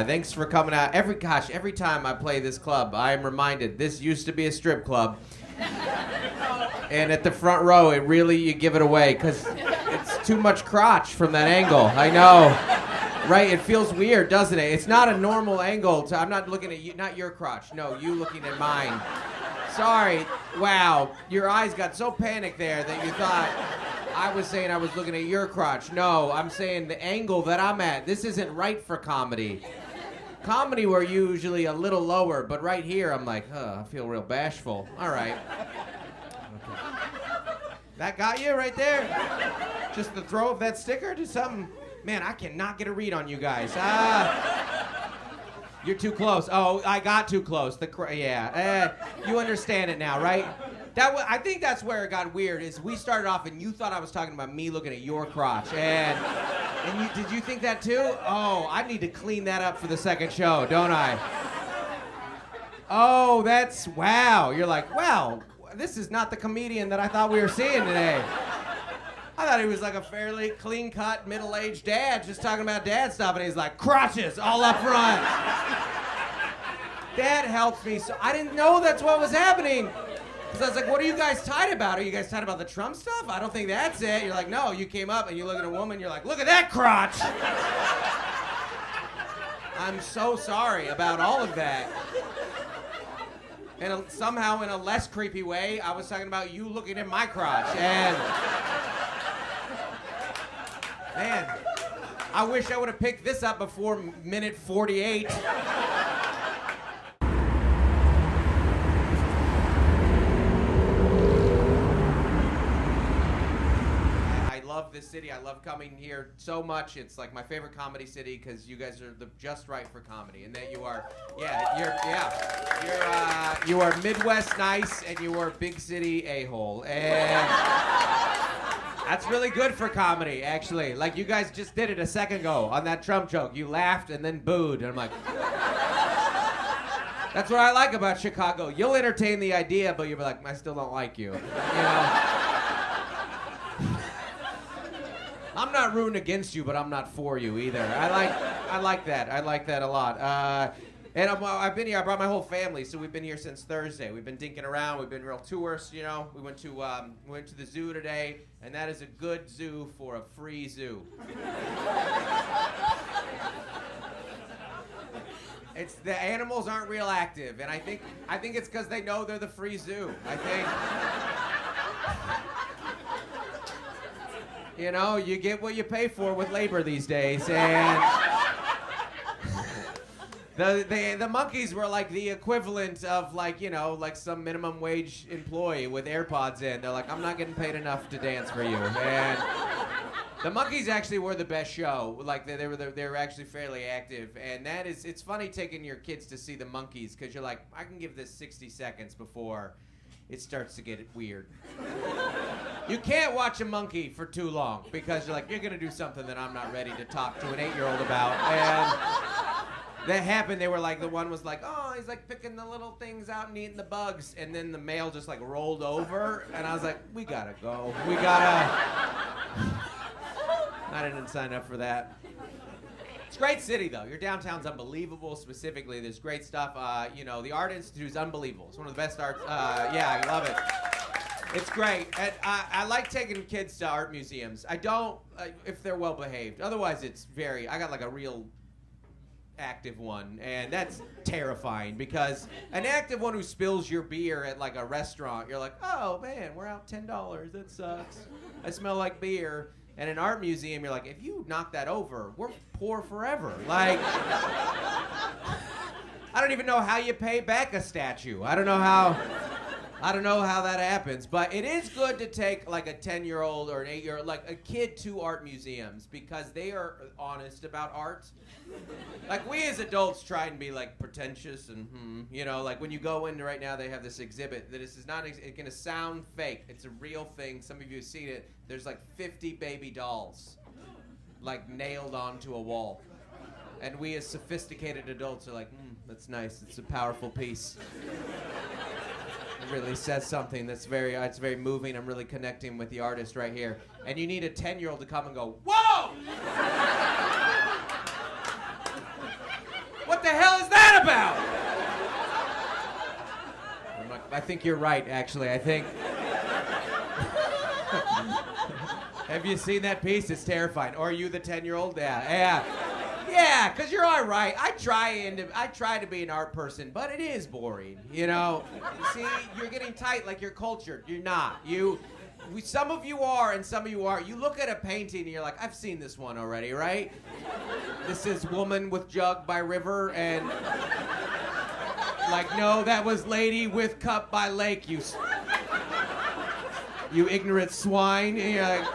Thanks for coming out. Every time I play this club, I am reminded this used to be a strip club. And at the front row, you give it away because it's too much crotch from that angle. I know. Right? It feels weird, doesn't it? It's not a normal angle. I'm not looking at you, not your crotch. No, you looking at mine. Sorry. Wow. Your eyes got so panicked there that you thought I was saying I was looking at your crotch. No, I'm saying the angle that I'm at. This isn't right for comedy. Comedy, we're usually a little lower, but right here, I'm like, I feel real bashful. All right. Okay. That got you right there? Just the throw of that sticker to something? Man, I cannot get a read on you guys. You're too close. Oh, I got too close. You understand it now, right? I think that's where it got weird. Is we started off and you thought I was talking about me looking at your crotch, and did you think that too? Oh, I need to clean that up for the second show, don't I? Oh, wow. You're like, wow, this is not the comedian that I thought we were seeing today. I thought he was like a fairly clean-cut, middle-aged dad just talking about dad stuff, and he's like, crotches all up front. Dad helped me, so I didn't know that's what was happening. Because I was like, what are you guys tight about? Are you guys tight about the Trump stuff? I don't think that's it. You're like, no, you came up and you look at a woman, you're like, look at that crotch. I'm so sorry about all of that. And somehow in a less creepy way, I was talking about you looking at my crotch. And man, I wish I would have picked this up before minute 48. I love this city. I love coming here so much. It's like my favorite comedy city because you guys are just right for comedy, and that you are, you are Midwest nice, and you are big city a-hole, and that's really good for comedy, actually. Like, you guys just did it a second ago on that Trump joke. You laughed and then booed, and I'm like, that's what I like about Chicago. You'll entertain the idea, but you'll be like, I still don't like you. You know? I'm not rooting against you, but I'm not for you either. I like that. I like that a lot. And I've been here. I brought my whole family, so we've been here since Thursday. We've been dinking around. We've been real tourists, you know. We went to the zoo today, and that is a good zoo for a free zoo. The animals aren't real active, and I think it's because they know they're the free zoo. I think. You know, you get what you pay for with labor these days, and the monkeys were like the equivalent of, like, you know, like some minimum wage employee with AirPods in. They're like, I'm not getting paid enough to dance for you. And the monkeys actually were the best show. Like, they were actually fairly active, and it's funny taking your kids to see the monkeys because you're like, I can give this 60 seconds before it starts to get weird. You can't watch a monkey for too long because you're like, you're gonna do something that I'm not ready to talk to an 8-year-old about. And that happened. They were like, the one was like, oh, he's like picking the little things out and eating the bugs, and then the male just like rolled over, and I was like, we gotta go. I didn't sign up for that. It's a great city, though. Your downtown's unbelievable. Specifically, there's great stuff. You know, the Art Institute is unbelievable. It's one of the best arts. Yeah, I love it. It's great. And I like taking kids to art museums. I don't, if they're well behaved. Otherwise, I got like a real active one, and that's terrifying because an active one who spills your beer at like a restaurant, you're like, oh man, we're out $10. That sucks. I smell like beer. And an art museum, you're like, if you knock that over, we're poor forever. Like, I don't even know how you pay back a statue. I don't know how that happens. But it is good to take like a 10-year-old or an 8-year-old, like a kid to art museums because they are honest about art. Like, we as adults try and be like pretentious and you know, like when you go in right now, they have this exhibit that is not, it's gonna sound fake. It's a real thing. Some of you have seen it. There's like 50 baby dolls like nailed onto a wall. And we as sophisticated adults are like, that's nice. It's a powerful piece. It really says something that's it's very moving. I'm really connecting with the artist right here. And you need a 10-year-old to come and go, whoa! that about? I'm like, I think you're right, actually. I think... Have you seen that piece? It's terrifying. Or are you the 10-year-old? Yeah. Yeah, because you're all right. I try to be an art person, but it is boring, you know? See, you're getting tight like you're cultured. You're not. Some of you are and some of you aren't. You look at a painting and you're like, I've seen this one already, right? This is Woman with Jug by River, and like, no, that was Lady with Cup by Lake, you ignorant swine. And you're like,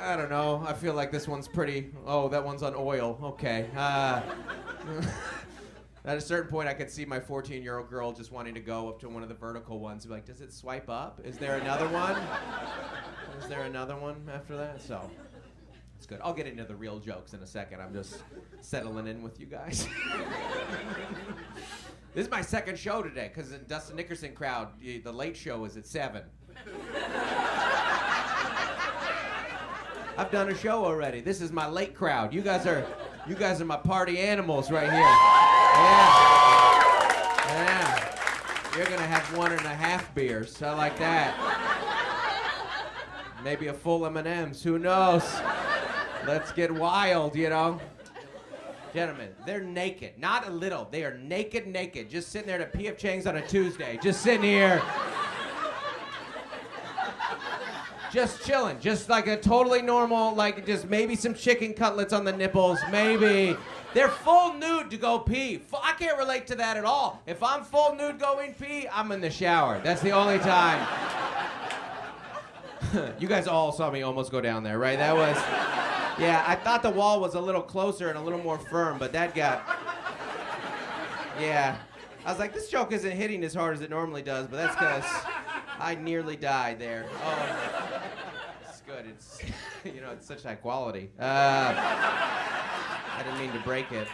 I don't know. I feel like this one's pretty. Oh, that one's on oil. Okay. At a certain point, I could see my 14-year-old girl just wanting to go up to one of the vertical ones and be like, does it swipe up? Is there another one? Is there another one after that? So, it's good. I'll get into the real jokes in a second. I'm just settling in with you guys. This is my second show today, because the Dustin Nickerson crowd, the late show is at 7. I've done a show already. This is my late crowd. You guys are my party animals right here. Yeah. You're gonna have 1.5 beers. I like that. Maybe a full M&Ms. Who knows? Let's get wild, you know. Gentlemen, they're naked. Not a little. They are naked. Just sitting there at P.F. Chang's on a Tuesday. Just sitting here. Just chilling, just like a totally normal, like just maybe some chicken cutlets on the nipples, maybe. They're full nude to go pee. I can't relate to that at all. If I'm full nude going pee, I'm in the shower. That's the only time. You guys all saw me almost go down there, right? That was, yeah, I thought the wall was a little closer and a little more firm, but that got, yeah. I was like, this joke isn't hitting as hard as it normally does, but that's because I nearly died there. Oh, it's good. It's, you know, it's such high quality. I didn't mean to break it.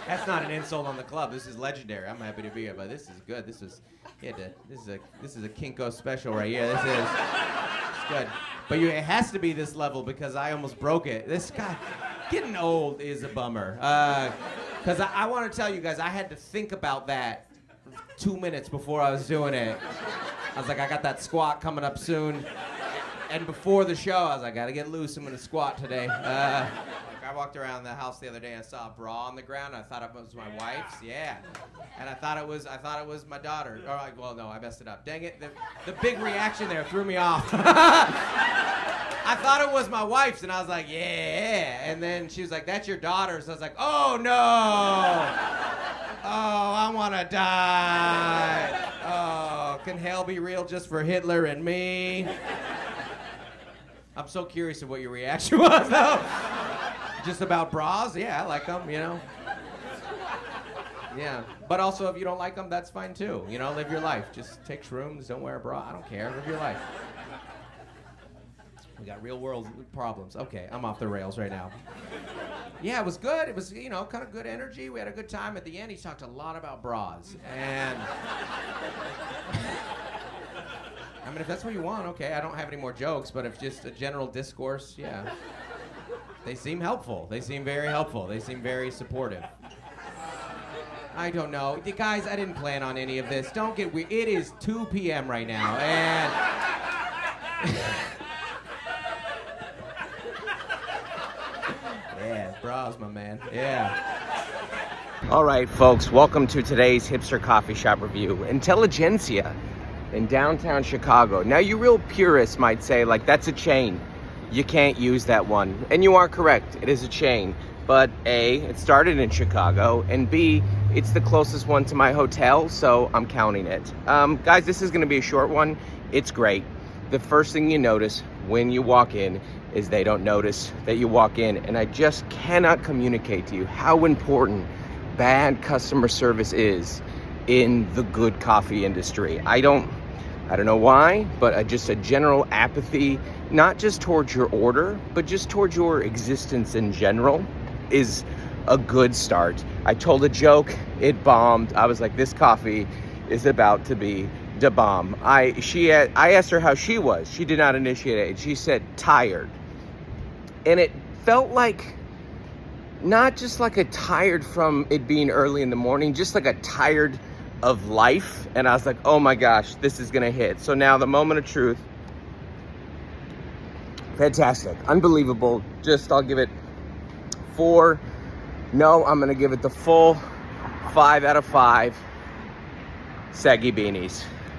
That's not an insult on the club. This is legendary. I'm happy to be here, but this is good. This is a Kinko special right here. It's good. But it has to be this level because I almost broke it. This guy, getting old is a bummer. Because I want to tell you guys, I had to think about that 2 minutes before I was doing it. I was like, I got that squat coming up soon. And before the show, I was like, I gotta get loose. I'm gonna squat today. I walked around the house the other day and I saw a bra on the ground. I thought it was my wife's. Yeah. And I thought it was my daughter. Well, no, I messed it up. Dang it. The big reaction there threw me off. I thought it was my wife's, and I was like, yeah. And then she was like, that's your daughter's. So I was like, oh, no. Oh, I want to die. Oh, can hell be real just for Hitler and me? I'm so curious of what your reaction was, though. Just about bras? Yeah, I like them, you know. Yeah, but also if you don't like them, that's fine too. You know, live your life. Just take shrooms, don't wear a bra. I don't care. Live your life. We got real world problems. Okay, I'm off the rails right now. Yeah, it was good. It was, you know, kind of good energy. We had a good time. At the end, he talked a lot about bras. And I mean, if that's what you want, okay. I don't have any more jokes, but if just a general discourse, yeah. They seem helpful. They seem very helpful. They seem very supportive. I don't know. Guys, I didn't plan on any of this. Don't get weird. It is 2 p.m. right now, and yeah, bras, my man. Yeah. All right, folks, welcome to today's Hipster Coffee Shop review. Intelligentsia in downtown Chicago. Now, you real purists might say, like, that's a chain. You can't use that one. And you are correct. It is a chain. But A, it started in Chicago, and B, it's the closest one to my hotel, so I'm counting it. Guys, this is gonna be a short one. It's great. The first thing you notice when you walk in is they don't notice that you walk in, and I just cannot communicate to you how important bad customer service is in the good coffee industry. I don't know why, but just a general apathy, not just towards your order, but just towards your existence in general, is a good start. I told a joke, it bombed. I was like, this coffee is about to be da bomb. I asked her how she was. She did not initiate it. She said tired. And it felt like not just like a tired from it being early in the morning, just like a tired of life. And I was like, oh my gosh, this is gonna hit. So now the moment of truth. Fantastic, unbelievable. Just, I'll give it 4. No, I'm gonna give it the full 5 out of 5 saggy beanies.